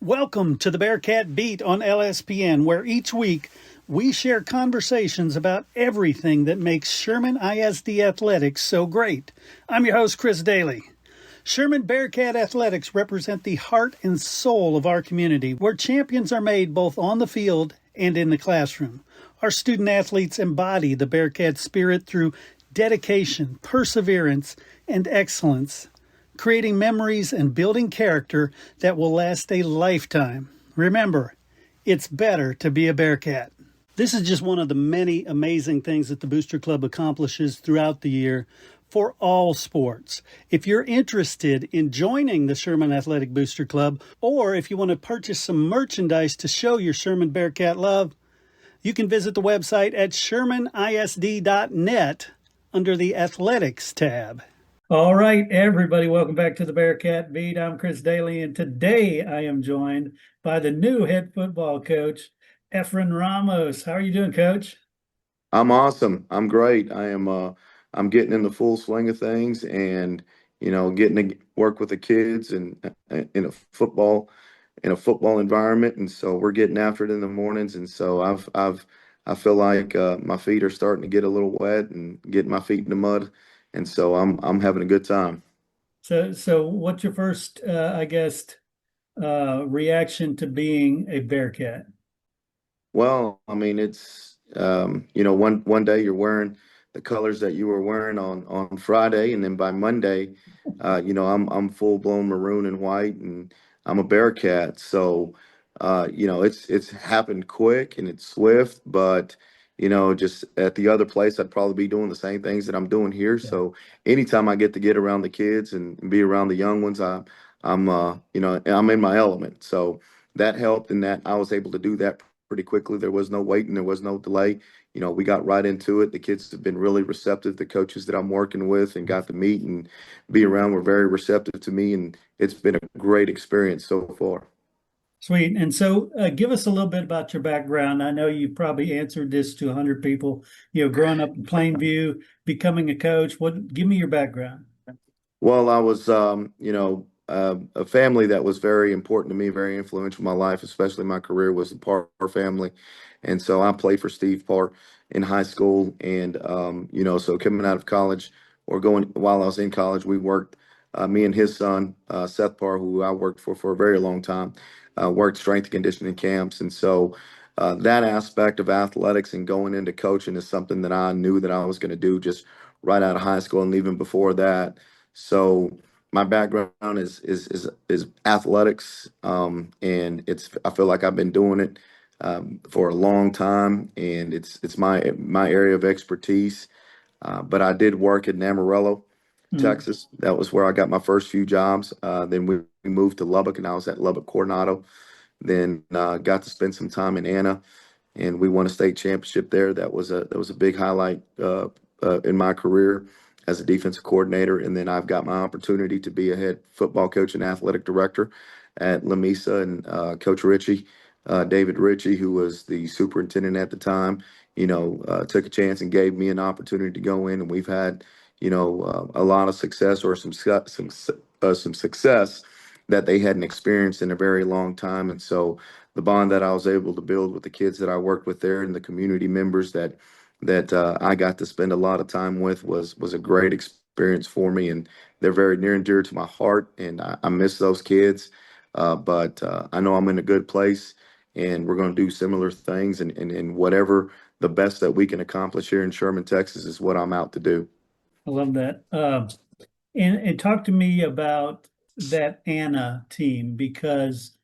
Welcome to the Bearcat Beat on LSPN, where each week we share conversations about everything that makes Sherman ISD athletics so great. I'm your host, Chris Daly. Sherman Bearcat Athletics represent the heart and soul of our community, where champions are made both on the field and in the classroom. Our student athletes embody the Bearcat spirit through dedication, perseverance, and excellence, creating memories and building character that will last a lifetime. Remember, it's better to be a Bearcat. This is just one of the many amazing things that the Booster Club accomplishes throughout the year for all sports. If you're interested in joining the Sherman Athletic Booster Club, or if you want to purchase some merchandise to show your Sherman Bearcat love, you can visit the website at shermanisd.net under the Athletics tab. All right, everybody, welcome back to the Bearcat Beat. I'm Chris Daly, and today I am joined by the new head football coach, Efrain Ramos. How are you doing, Coach? I'm awesome. I'm great. I'm getting in the full swing of things and getting to work with the kids and in a football environment, and so we're getting after it in the mornings, and so I feel like my feet are starting to get a little wet and getting my feet in the mud, and so I'm having a good time. So what's your first, reaction to being a Bearcat? Well, I mean, it's one day you're wearing the colors that you were wearing on Friday, and then by Monday, I'm full blown maroon and white, and I'm a Bearcat. So, it's happened quick and it's swift, but just at the other place, I'd probably be doing the same things that I'm doing here. Yeah. So, anytime I get to get around the kids and be around the young ones, I'm in my element. So that helped in that I was able to do that pretty quickly. There was no waiting, there was no delay. We got right into it. The kids have been really receptive. The coaches that I'm working with and got to meet and be around were very receptive to me, and it's been a great experience so far. Sweet. And so give us a little bit about your background. I know you've probably answered this to 100 people, growing up in Plainview, becoming a coach. Give me your background. Well, I was, a family that was very important to me, very influential in my life, especially my career, was the Parr family. And so I played for Steve Parr in high school. And, so coming out of college or going while I was in college, we worked, me and his son, Seth Parr, who I worked for a very long time, worked strength and conditioning camps. And so that aspect of athletics and going into coaching is something that I knew that I was going to do just right out of high school and even before that. So my background is athletics, and I feel like I've been doing it for a long time, and it's my area of expertise. But I did work in Amarillo, Mhm. Texas. That was where I got my first few jobs. Then we moved to Lubbock, and I was at Lubbock Coronado. Then got to spend some time in Anna, and we won a state championship there. That was a big highlight in my career as a defensive coordinator. And then I've got my opportunity to be a head football coach and athletic director at Lamesa, and Coach Ritchie, David Ritchie, who was the superintendent at the time, took a chance and gave me an opportunity to go in, and we've had a lot of success, or some success that they hadn't experienced in a very long time. And so the bond that I was able to build with the kids that I worked with there and the community members that I got to spend a lot of time with was a great experience for me, and they're very near and dear to my heart. And I miss those kids, but I know I'm in a good place, and we're going to do similar things, and whatever the best that we can accomplish here in Sherman, Texas, is what I'm out to do. I love that. And talk to me about that Anna team because,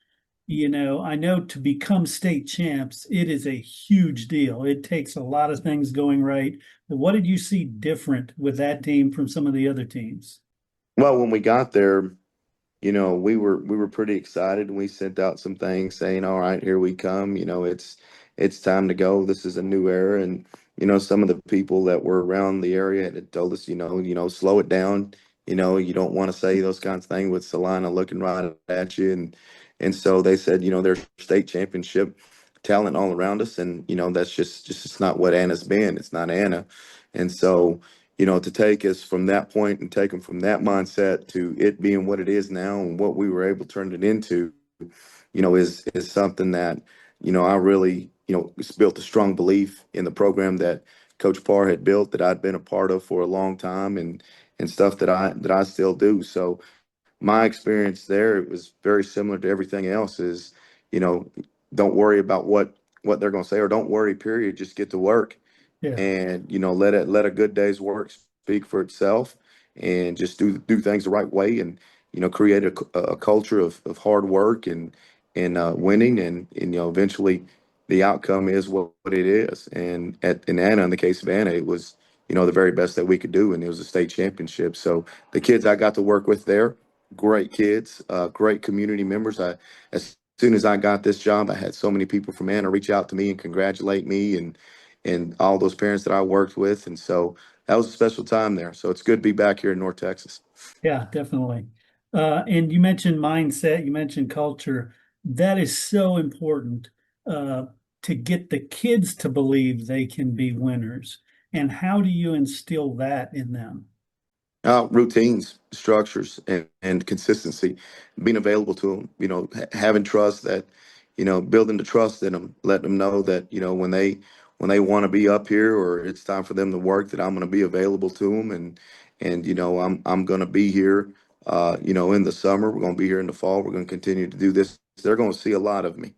I know to become state champs, it is a huge deal. It takes a lot of things going right. But what did you see different with that team from some of the other teams? Well, when we got there, we were pretty excited, and we sent out some things saying, "All right, here we come. It's time to go. This is a new era." And some of the people that were around the area had told us, slow it down. You don't want to say those kinds of things with Salina looking right at you, and so they said, there's state championship talent all around us, and that's just not what Anna's been. It's not Anna, and so to take us from that point and take them from that mindset to it being what it is now and what we were able to turn it into, is something that, I really, it's built a strong belief in the program that Coach Parr had built that I'd been a part of for a long time and stuff that I still do. So my experience there, it was very similar to everything else is, you know, don't worry about what they're going to say, or don't worry, period. Just get to work Yeah. and, let a good day's work speak for itself, and just do things the right way, and, create a culture of hard work and winning, and, eventually the outcome is what it is. And in Anna, in the case of Anna, it was, the very best that we could do, and it was a state championship. So the kids I got to work with there, great kids, great community members. As soon as I got this job, I had so many people from Anna reach out to me and congratulate me, and all those parents that I worked with. And so that was a special time there. So it's good to be back here in North Texas. Yeah, definitely. And you mentioned mindset, you mentioned culture. That is so important uh, to get the kids to believe they can be winners. And how do you instill that in them? Routines, structures, and consistency, being available to them, having trust that, building the trust in them, letting them know that, when they want to be up here, or it's time for them to work, that I'm going to be available to them. And, I'm going to be here, in the summer. We're going to be here in the fall. We're going to continue to do this. They're going to see a lot of me.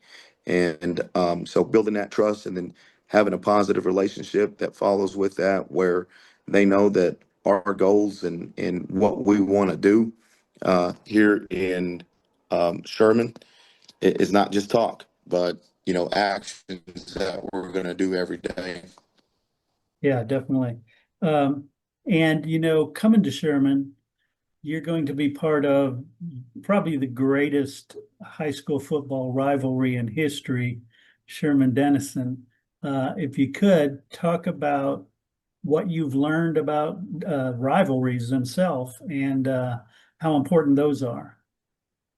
And so building that trust, and then having a positive relationship that follows with that, where they know that our goals and what we want to do here in Sherman is not just talk, but, actions that we're going to do every day. Yeah, definitely. Um, and coming to Sherman, you're going to be part of probably the greatest high school football rivalry in history, Sherman Denison. If you could talk about what you've learned about rivalries themselves and how important those are.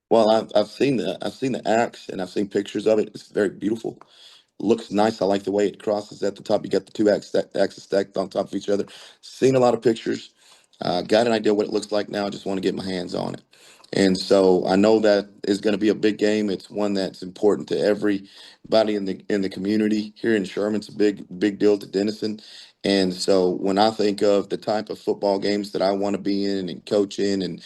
Well, I've seen the axe, and I've seen pictures of it. It's very beautiful. Looks nice. I like the way it crosses at the top. You got the two axes stacked on top of each other. Seen a lot of pictures. Got an idea what it looks like now. Just want to get my hands on it. And so I know that is going to be a big game. It's one that's important to everybody in the community here in Sherman. It's a big deal to Denison. And so when I think of the type of football games that I want to be in and coach in and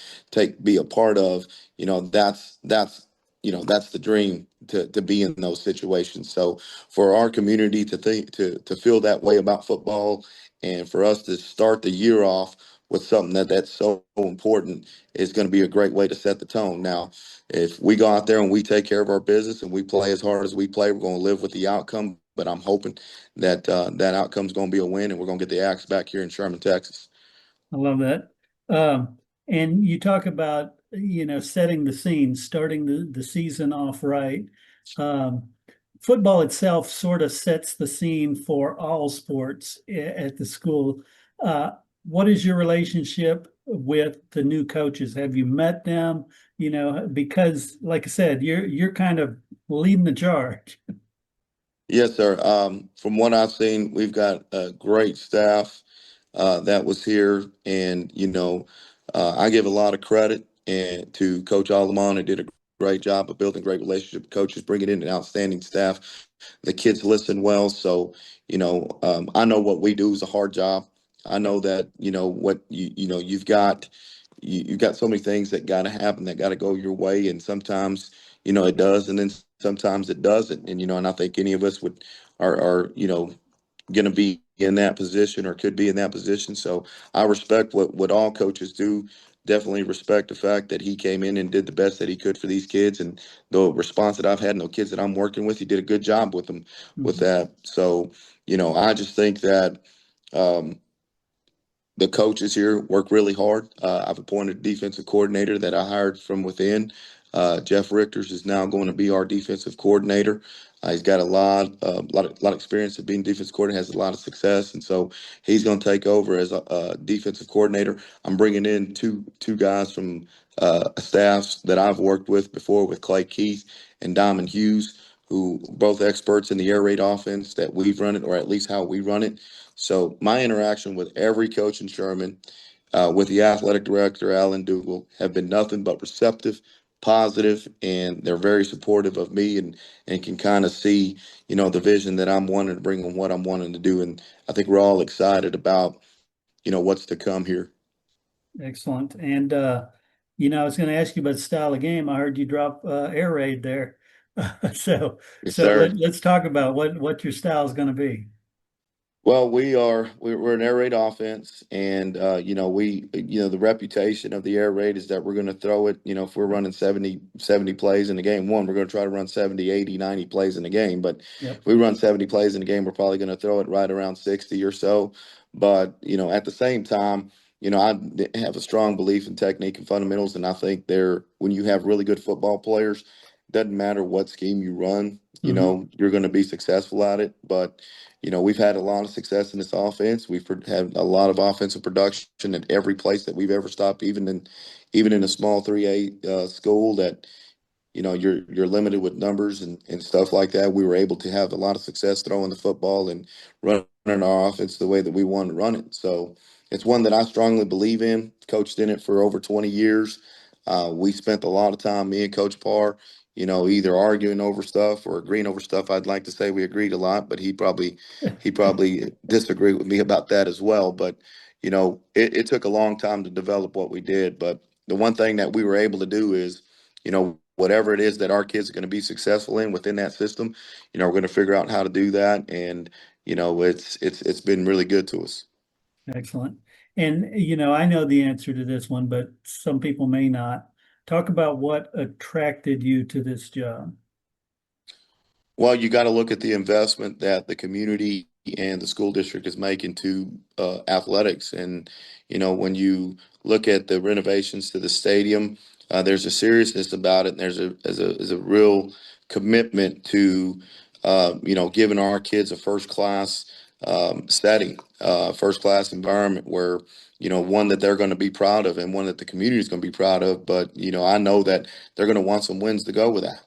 be a part of, that's the dream to be in those situations. So for our community to think to feel that way about football, and for us to start the year off with something that's so important, is going to be a great way to set the tone. Now, if we go out there and we take care of our business and we play as hard as we play, we're going to live with the outcome. But I'm hoping that that outcome is going to be a win, and we're going to get the Axe back here in Sherman, Texas. I love that. And you talk about, setting the scene, starting the season off right. Um, Football itself sort of sets the scene for all sports at the school. Uh, what is your relationship with the new coaches? Have you met them? Because like I said, you're kind of leading the charge. Yes, sir. From what I've seen, we've got a great staff that was here, and I give a lot of credit and to Coach Alamon, who did a great job of building great relationship with coaches, bringing in an outstanding staff. The kids listen well, so I know what we do is a hard job. I know that what you've got so many things that got to happen, that got to go your way, and sometimes it does, and then sometimes it doesn't. And and I think any of us are going to be in that position, or could be in that position. So I respect what all coaches do. Definitely respect the fact that he came in and did the best that he could for these kids, and the response that I've had, and the kids that I'm working with, he did a good job with them with Mhm. that. So I just think that. Um, the coaches here work really hard. I've appointed a defensive coordinator that I hired from within. Jeff Richters is now going to be our defensive coordinator. He's got a lot of experience of being defensive coordinator, has a lot of success, and so he's going to take over as a defensive coordinator. I'm bringing in two guys from staffs that I've worked with before, with Clay Keith and Diamond Hughes, who both experts in the air raid offense that we've run it, or at least how we run it. So my interaction with every coach in Sherman, with the athletic director, Alan Dougal, have been nothing but receptive, positive, and they're very supportive of me, and can kind of see, the vision that I'm wanting to bring and what I'm wanting to do. And I think we're all excited about, what's to come here. Excellent. And I was going to ask you about style of game. I heard you drop air raid there. So Yes, so sir. let's talk about what your style is going to be. Well, we're an air raid offense, and the reputation of the air raid is that we're going to throw it. If we're running 70 plays in a game, we're going to try to run 70, 80, 90 plays in a game. But Yep. if we run 70 plays in a game, we're probably going to throw it right around 60 or so. But at the same time, I have a strong belief in technique and fundamentals, and I think when you have really good football players, doesn't matter what scheme you run, Hmm. you're going to be successful at it. But we've had a lot of success in this offense. We've had a lot of offensive production at every place that we've ever stopped, even in a small 3A school that you're limited with numbers and stuff like that. We were able to have a lot of success throwing the football and running our offense the way that we want to run it. So it's one that I strongly believe in. Coached in it for over 20 years. We spent a lot of time, me and Coach Parr, either arguing over stuff or agreeing over stuff. I'd like to say we agreed a lot, but he probably disagreed with me about that as well. But it took a long time to develop what we did. But the one thing that we were able to do is, whatever it is that our kids are going to be successful in within that system, we're going to figure out how to do that. And, it's been really good to us. Excellent. And I know the answer to this one, but some people may not. Talk about what attracted you to this job. Well, you got to look at the investment that the community and the school district is making to athletics. And, when you look at the renovations to the stadium, there's a seriousness about it. And there's a real commitment to, giving our kids a first class setting, first class environment where, one that they're going to be proud of and one that the community is going to be proud of. But, I know that they're going to want some wins to go with that.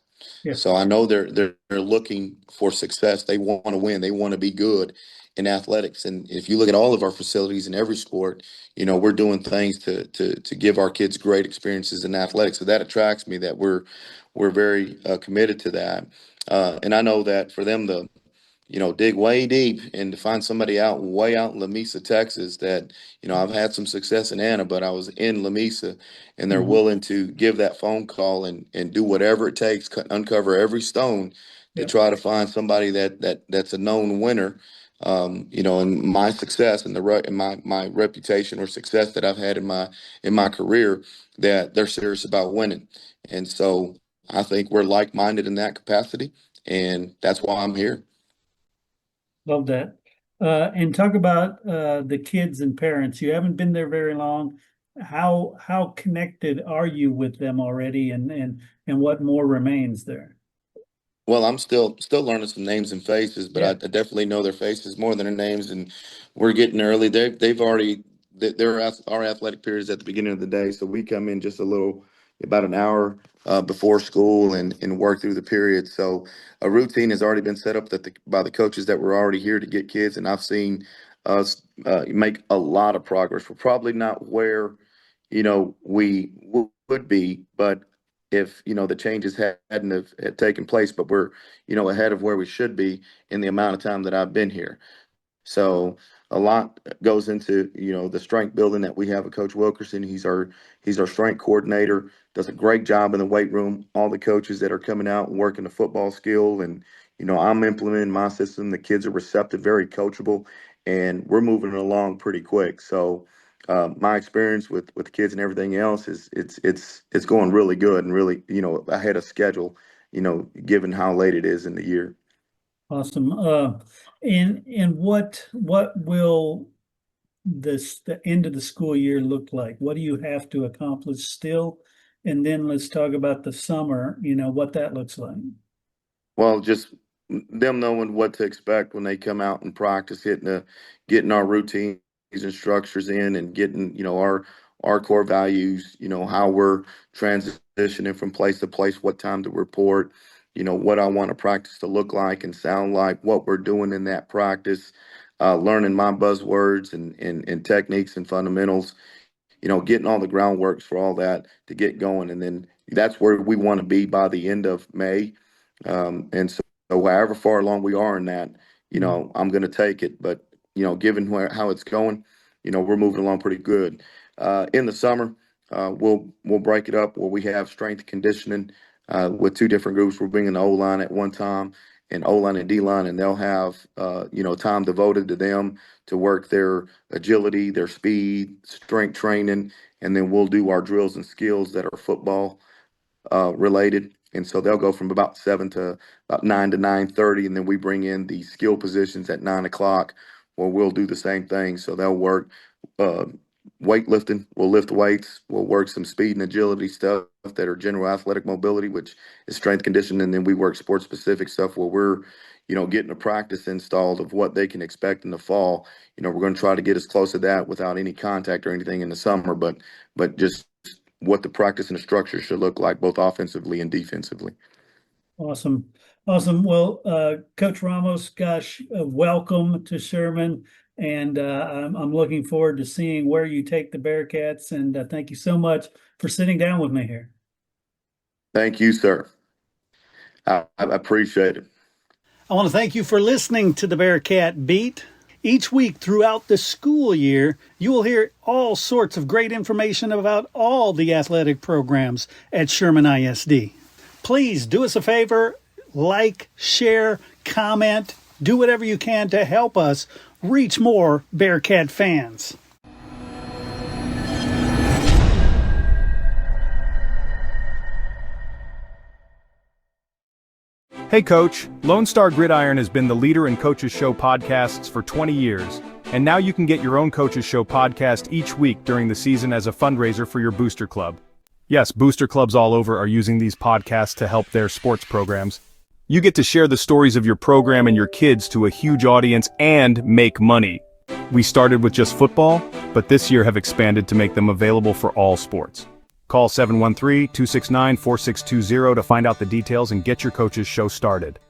Yeah. So I know they're looking for success. They want to win. They want to be good in athletics. And if you look at all of our facilities in every sport, we're doing things to give our kids great experiences in athletics. So that attracts me that we're very committed to that. And I know that for them to dig way deep and to find somebody out way out in Lamesa, Texas, that, I've had some success in Anna, but I was in Lamesa, and they're Hmm. willing to give that phone call and do whatever it takes, uncover every stone to Yep. try to find somebody that's a known winner. And my success and my reputation or success that I've had in my career, that they're serious about winning. And so I think we're like-minded in that capacity, and that's why I'm here. Love that. And talk about the kids and parents. You haven't been there very long. How connected are you with them already, and what more remains there? Well, I'm still learning some names and faces, but I Yeah. definitely know their faces more than their names, and we're getting early. They've already our athletic period is at the beginning of the day, so we come in just about an hour before school and work through the period. So a routine has already been set up by the coaches that were already here to get kids, and I've seen us make a lot of progress. We're probably not where we would be, but if the changes hadn't have had taken place, but we're ahead of where we should be in the amount of time that I've been here. So a lot goes into the strength building that we have with Coach Wilkerson. He's our strength coordinator. Does a great job in the weight room. All the coaches that are coming out and working the football skill, and I'm implementing my system. The kids are receptive, very coachable, and we're moving along pretty quick. So my experience with the kids and everything else is it's going really good and really ahead of schedule. Given how late it is in the year. Awesome. And what will the end of the school year look like? What do you have to accomplish still? And then let's talk about the summer, what that looks like. Well, just them knowing what to expect when they come out and practice, getting our routines and structures in, and getting our core values. How we're transitioning from place to place, what time to report. What I want a practice to look like and sound like, what we're doing in that practice, learning my buzzwords and techniques and fundamentals, getting all the groundworks for all that to get going. And then, that's where we want to be by the end of May. And so however far along we are in that, I'm going to take it. But, given how it's going, we're moving along pretty good. In the summer, we'll break it up where we have strength and conditioning with two different groups. We're bringing the O-line at one time and O-line and D-line, and they'll have, time devoted to them to work their agility, their speed, strength training, and then we'll do our drills and skills that are football related. And so they'll go from about 7 to about 9 to 9:30, and then we bring in the skill positions at 9 o'clock, where we'll do the same thing. So they'll work uh, weightlifting. We'll lift weights. We'll work some speed and agility stuff that are general athletic mobility, which is strength conditioning. And then we work sports specific stuff where we're, getting a practice installed of what they can expect in the fall. We're going to try to get as close to that without any contact or anything in the summer, but just what the practice and the structure should look like, both offensively and defensively. Awesome. Awesome. Well, Coach Ramos, gosh, welcome to Sherman. And I'm looking forward to seeing where you take the Bearcats. And thank you so much for sitting down with me here. Thank you, sir. I appreciate it. I want to thank you for listening to the Bearcat Beat. Each week throughout the school year, you will hear all sorts of great information about all the athletic programs at Sherman ISD. Please do us a favor, like, share, comment, do whatever you can to help us reach more Bearcat fans. Hey Coach, Lone Star Gridiron has been the leader in Coach's Show podcasts for 20 years, and now you can get your own Coach's Show podcast each week during the season as a fundraiser for your booster club. Yes, booster clubs all over are using these podcasts to help their sports programs. You get to share the stories of your program and your kids to a huge audience and make money. We started with just football, but this year have expanded to make them available for all sports. Call 713-269-4620 to find out the details and get your Coach's Show started.